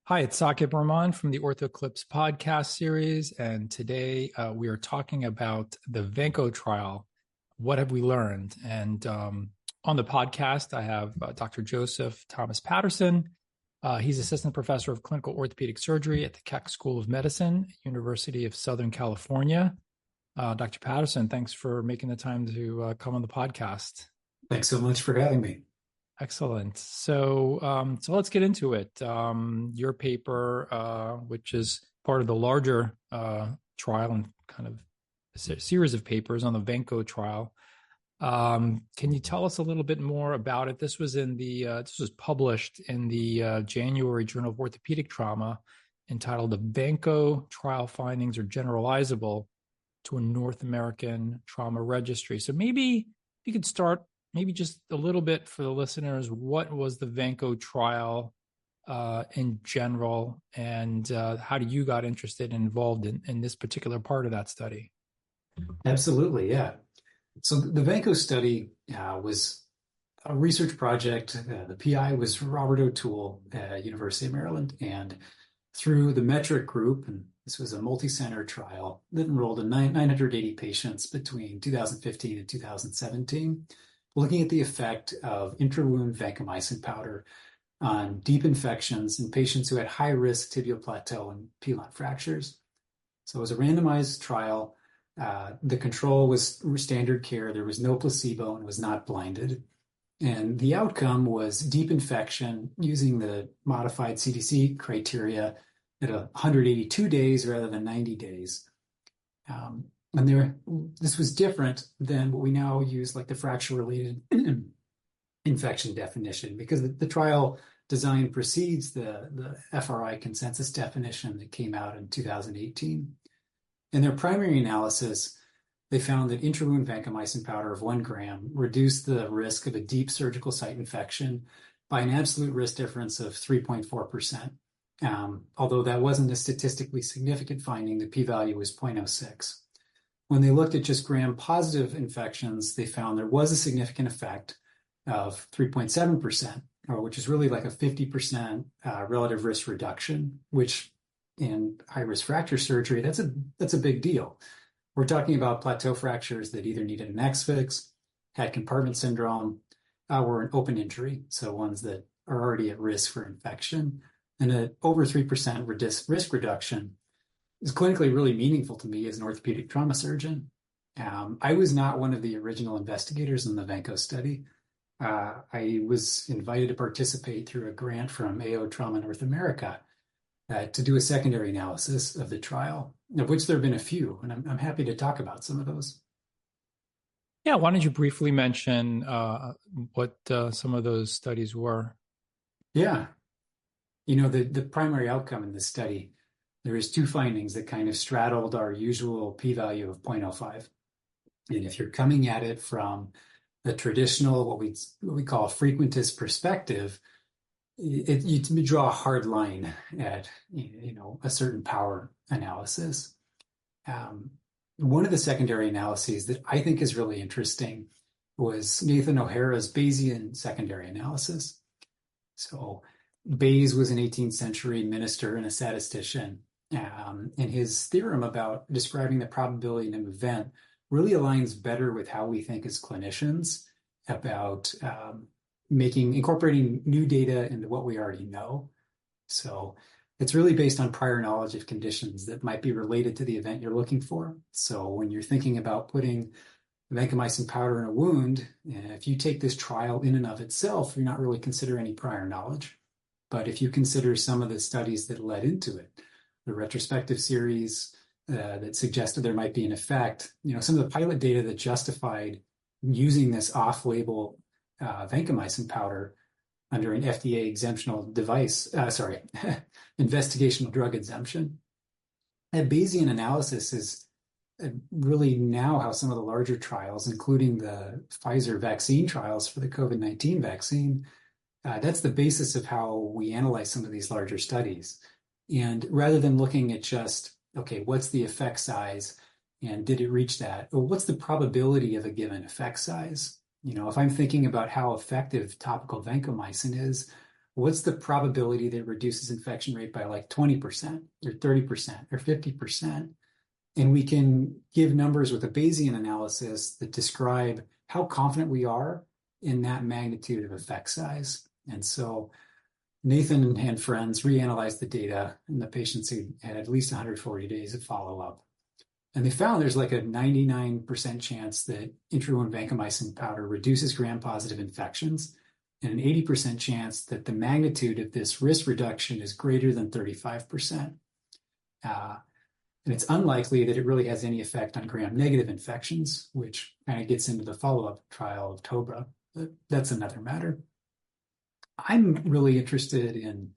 Hi, it's Sakib Rahman from the OrthoClips podcast series, and today we are talking about the VANCO trial. What have we learned? And on the podcast, I have Dr. Joseph Thomas Patterson. He's assistant professor of clinical orthopedic surgery at the Keck School of Medicine, University of Southern California. Dr. Patterson, thanks for making the time to come on the podcast. Thanks so much for having me. Excellent. So let's get into it. Your paper, which is part of the larger trial and kind of a series of papers on the VANCO trial. Can you tell us a little bit more about it? This was this was published in the January Journal of Orthopedic Trauma, entitled "The VANCO Trial Findings Are Generalizable to a North American Trauma Registry." So maybe you could start. Maybe just a little bit for the listeners, what was the VANCO trial in general, and how do you got interested and involved in this particular part of that study? Absolutely, yeah. So the VANCO study was a research project. The PI was Robert O'Toole at University of Maryland, and through the Metric group, and this was a multi-center trial that enrolled in 980 patients between 2015 and 2017. Looking at the effect of intrawound vancomycin powder on deep infections in patients who had high-risk tibial plateau and pilon fractures. So it was a randomized trial. The control was standard care. There was no placebo and was not blinded. And the outcome was deep infection using the modified CDC criteria at 182 days rather than 90 days. This was different than what we now use, like the fracture-related infection definition, because the trial design precedes the FRI consensus definition that came out in 2018. In their primary analysis, they found that intrawound vancomycin powder of 1 gram reduced the risk of a deep surgical site infection by an absolute risk difference of 3.4%. Although that wasn't a statistically significant finding, the p-value was 0.06. When they looked at just gram-positive infections, they found there was a significant effect of 3.7%, which is really like a 50% relative risk reduction, which in high-risk fracture surgery, that's a big deal. We're talking about plateau fractures that either needed an X-fix, had compartment syndrome, or an open injury, so ones that are already at risk for infection. And an over 3% risk reduction is clinically really meaningful to me as an orthopedic trauma surgeon. I was not one of the original investigators in the VANCO study. I was invited to participate through a grant from AO Trauma North America to do a secondary analysis of the trial, of which there have been a few, and I'm happy to talk about some of those. Yeah, why don't you briefly mention what some of those studies were? Yeah. The primary outcome in this study, there is 2 findings that kind of straddled our usual p-value of 0.05. And if you're coming at it from the traditional, what we call frequentist perspective, you draw a hard line at a certain power analysis. One of the secondary analyses that I think is really interesting was Nathan O'Hara's Bayesian secondary analysis. So Bayes was an 18th century minister and a statistician. And his theorem about describing the probability in an event really aligns better with how we think as clinicians about incorporating new data into what we already know. So it's really based on prior knowledge of conditions that might be related to the event you're looking for. So when you're thinking about putting vancomycin powder in a wound, if you take this trial in and of itself, you're not really considering any prior knowledge. But if you consider some of the studies that led into it, the retrospective series that suggested there might be an effect, some of the pilot data that justified using this off-label vancomycin powder under an FDA investigational drug exemption. That Bayesian analysis is really now how some of the larger trials, including the Pfizer vaccine trials for the COVID-19 vaccine, that's the basis of how we analyze some of these larger studies. And rather than looking at just, okay, what's the effect size and did it reach that? Or what's the probability of a given effect size? If I'm thinking about how effective topical vancomycin is, what's the probability that it reduces infection rate by like 20% or 30% or 50%? And we can give numbers with a Bayesian analysis that describe how confident we are in that magnitude of effect size. And so Nathan and friends reanalyzed the data in the patients who had at least 140 days of follow-up. And they found there's like a 99% chance that intrawound vancomycin powder reduces gram-positive infections, and an 80% chance that the magnitude of this risk reduction is greater than 35%. And it's unlikely that it really has any effect on gram-negative infections, which kind of gets into the follow-up trial of TOBRA. But that's another matter. I'm really interested in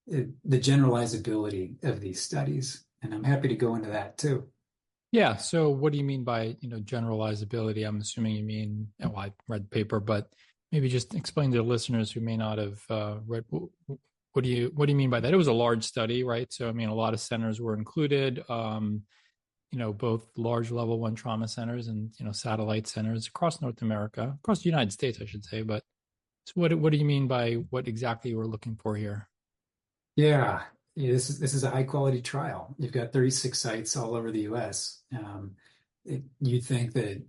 the generalizability of these studies, and I'm happy to go into that too. Yeah. So what do you mean by, generalizability? I'm assuming you mean, well, I read the paper, but maybe just explain to the listeners who may not have read. What do you mean by that? It was a large study, right? So, I mean, a lot of centers were included, both large level one trauma centers and, satellite centers across North America, across the United States, I should say. But so what do you mean by what exactly you were looking for here? Yeah, this is a high quality trial. You've got 36 sites all over the U.S. You'd think that,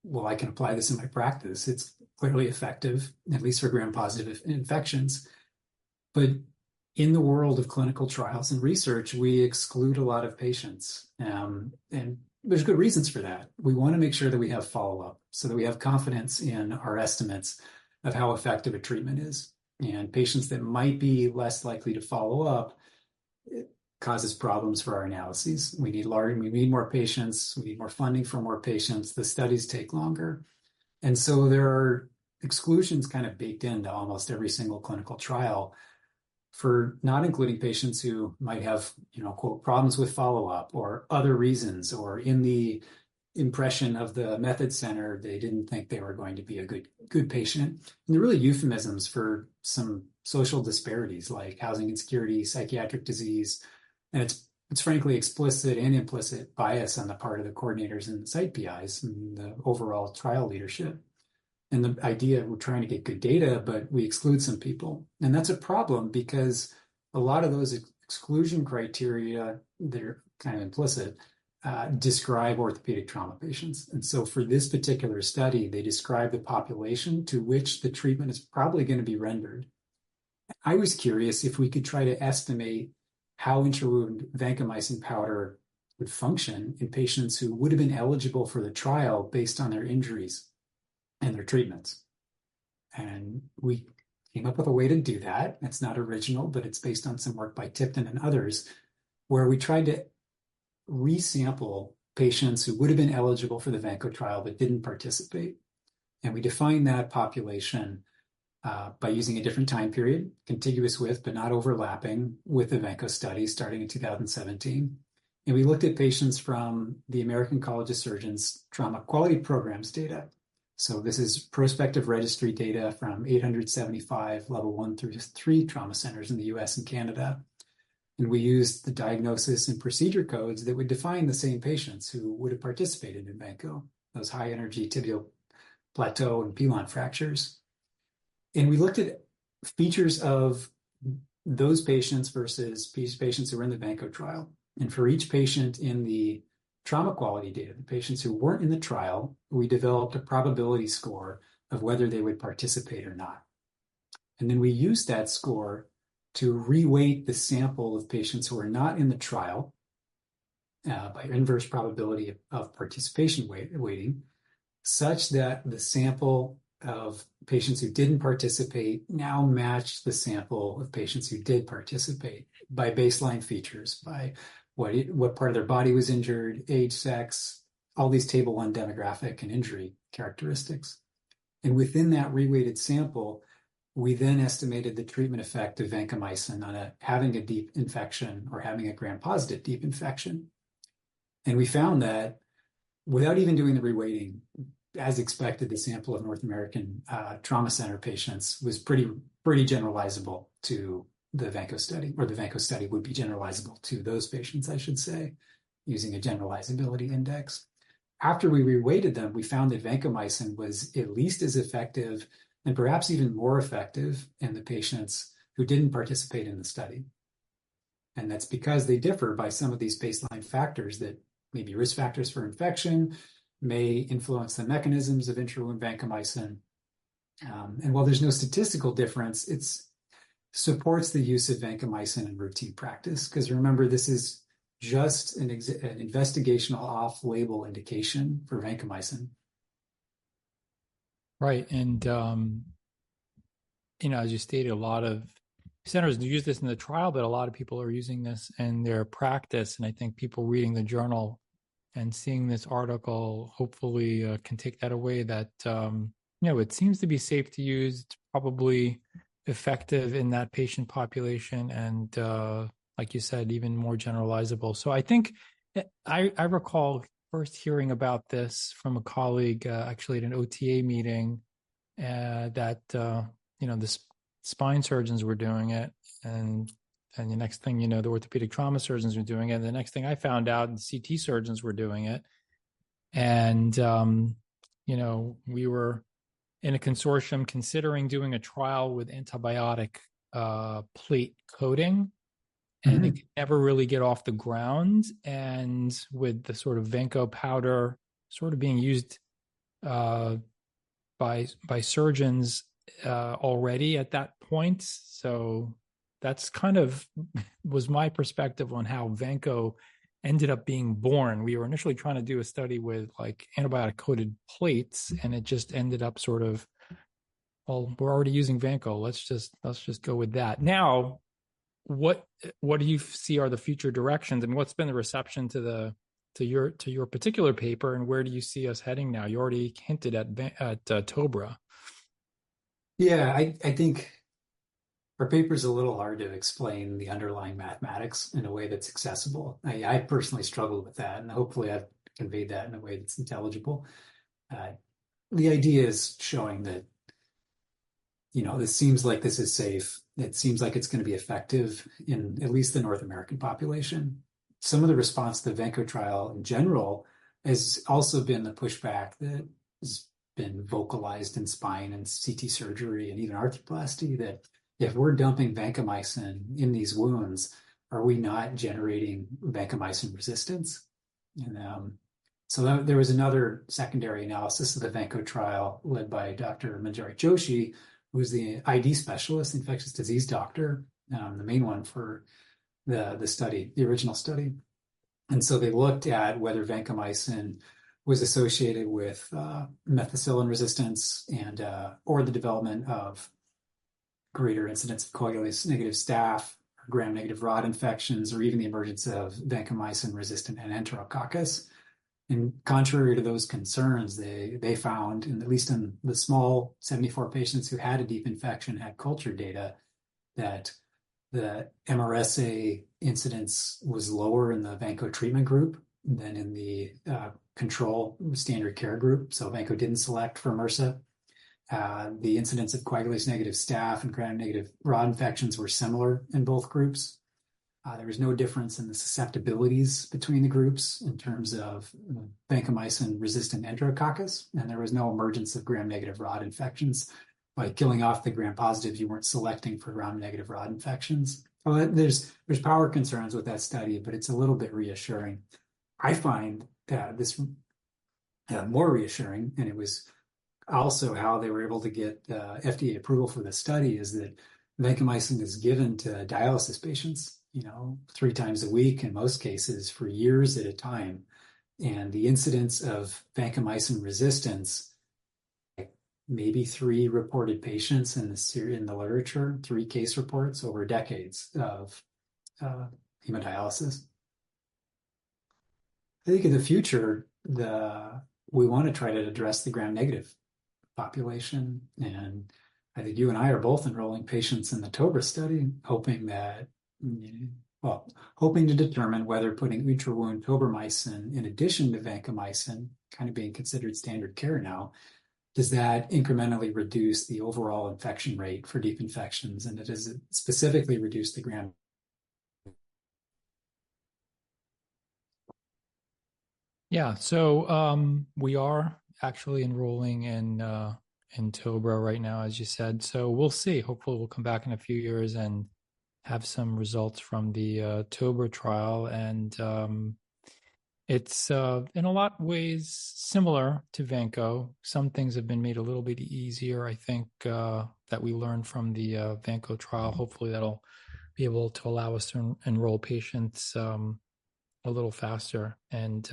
well, I can apply this in my practice. It's clearly effective, at least for gram-positive infections. But in the world of clinical trials and research, we exclude a lot of patients. And there's good reasons for that. We want to make sure that we have follow-up so that we have confidence in our estimates of how effective a treatment is. And patients that might be less likely to follow up, it causes problems for our analyses. We need more patients. We need more funding for more patients. The studies take longer. And so there are exclusions kind of baked into almost every single clinical trial for not including patients who might have, quote, problems with follow-up or other reasons, or in the impression of the method center, they didn't think they were going to be a good patient. And they're really euphemisms for some social disparities like housing insecurity, psychiatric disease, and it's frankly explicit and implicit bias on the part of the coordinators and site PIs and the overall trial leadership. And the idea, we're trying to get good data, but we exclude some people. And that's a problem because a lot of those exclusion criteria, they're kind of implicit, describe orthopedic trauma patients. And so for this particular study, they describe the population to which the treatment is probably going to be rendered. I was curious if we could try to estimate how intrawound vancomycin powder would function in patients who would have been eligible for the trial based on their injuries and their treatments. And we came up with a way to do that. It's not original, but it's based on some work by Tipton and others, where we tried to resample patients who would have been eligible for the VANCO trial but didn't participate. And we defined that population by using a different time period, contiguous with but not overlapping with the VANCO study starting in 2017. And we looked at patients from the American College of Surgeons Trauma Quality Programs data. So this is prospective registry data from 875 level 1 through 3 trauma centers in the US and Canada. And we used the diagnosis and procedure codes that would define the same patients who would have participated in VANCO, those high energy tibial plateau and pilon fractures. And we looked at features of those patients versus patients who were in the VANCO trial. And for each patient in the trauma quality data, the patients who weren't in the trial, we developed a probability score of whether they would participate or not. And then we used that score to reweight the sample of patients who are not in the trial by inverse probability of participation weighting, such that the sample of patients who didn't participate now matched the sample of patients who did participate by baseline features, by what part of their body was injured, age, sex, all these table 1 demographic and injury characteristics. And within that reweighted sample, we then estimated the treatment effect of vancomycin on having a deep infection or having a gram-positive deep infection. And we found that without even doing the reweighting, as expected, the sample of North American trauma center patients was pretty generalizable to the VANCO study, or the VANCO study would be generalizable to those patients, I should say, using a generalizability index. After we reweighted them, we found that vancomycin was at least as effective and perhaps even more effective in the patients who didn't participate in the study. And that's because they differ by some of these baseline factors that may be risk factors for infection, may influence the mechanisms of intrawound vancomycin. And while there's no statistical difference, it supports the use of vancomycin in routine practice. Because remember, this is just an investigational off-label indication for vancomycin. Right. And, as you stated, a lot of centers use this in the trial, but a lot of people are using this in their practice. And I think people reading the journal and seeing this article hopefully can take that away that, it seems to be safe to use. It's probably effective in that patient population. And like you said, even more generalizable. So I think I recall first hearing about this from a colleague actually at an OTA meeting that, the spine surgeons were doing it. And the next thing, the orthopedic trauma surgeons were doing it. And the next thing I found out, the CT surgeons were doing it. And, we were in a consortium considering doing a trial with antibiotic plate coating. And it could never really get off the ground. And with the sort of VANCO powder sort of being used by surgeons already at that point. So that's kind of was my perspective on how VANCO ended up being born. We were initially trying to do a study with like antibiotic coated plates, and it just ended up sort of, well, we're already using VANCO. Let's just go with that. Now, what do you see are the future directions, and what's been the reception to your particular paper, and where do you see us heading now? You already hinted at TOBRA. Yeah, I think our paper is a little hard to explain the underlying mathematics in a way that's accessible. I personally struggled with that, and hopefully I've conveyed that in a way that's intelligible. The idea is showing that, this seems like this is safe. It seems like it's going to be effective in at least the North American population. Some of the response to the VANCO trial in general has also been the pushback that has been vocalized in spine and CT surgery and even arthroplasty that if we're dumping vancomycin in these wounds, are we not generating vancomycin resistance? And so there was another secondary analysis of the VANCO trial led by Dr. Manjari Joshi, who's the ID specialist, infectious disease doctor, the main one for the study, the original study. And so they looked at whether vancomycin was associated with methicillin resistance and or the development of greater incidence of coagulase negative staph, or gram-negative rod infections, or even the emergence of vancomycin-resistant enterococcus. And contrary to those concerns, they found, at least in the small 74 patients who had a deep infection, had culture data, that the MRSA incidence was lower in the VANCO treatment group than in the control standard care group. So VANCO didn't select for MRSA. The incidence of coagulase negative staph and gram-negative rod infections were similar in both groups. There was no difference in the susceptibilities between the groups in terms of vancomycin-resistant enterococcus, and there was no emergence of gram-negative rod infections. By killing off the gram-positives, you weren't selecting for gram-negative rod infections. Well, there's power concerns with that study, but it's a little bit reassuring. I find this more reassuring, and it was also how they were able to get FDA approval for the study, is that vancomycin is given to dialysis patients, 3 times a week in most cases for years at a time. And the incidence of vancomycin resistance, maybe 3 reported patients in the literature, 3 case reports over decades of hemodialysis. I think in the future, we want to try to address the gram-negative population. And I think you and I are both enrolling patients in the TOBRA study, hoping to determine whether putting intrawound tobramycin in addition to vancomycin, kind of being considered standard care now, does that incrementally reduce the overall infection rate for deep infections? And does it specifically reduce the gram? Yeah, so we are actually enrolling in in Tobra right now, as you said. So we'll see. Hopefully, we'll come back in a few years and have some results from the Tobra trial. And it's in a lot of ways similar to VANCO. Some things have been made a little bit easier, I think, that we learned from the VANCO trial. Hopefully, that'll be able to allow us to enroll patients a little faster. And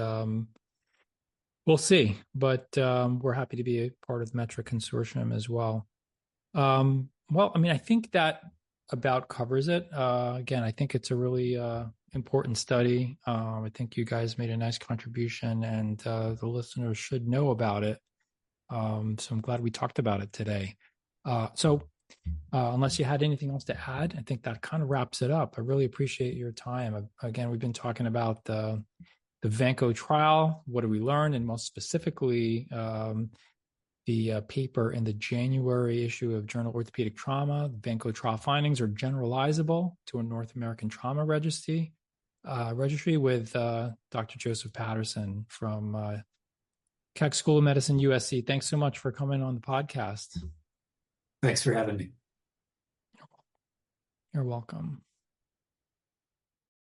we'll see. But we're happy to be a part of the METRIC consortium as well. Well, I mean, I think that about covers it. Again, I think it's a really important study. I think you guys made a nice contribution, and the listeners should know about it. So I'm glad we talked about it today. So unless you had anything else to add, I think that kind of wraps it up. I really appreciate your time. Again, we've been talking about the VANCO trial. What did we learn? And most specifically, the paper in the January issue of Journal Orthopaedic Trauma. The VANCO trial findings are generalizable to a North American trauma registry with Dr. Joseph Patterson from Keck School of Medicine, USC. Thanks so much for coming on the podcast. Thanks for having me. You're welcome.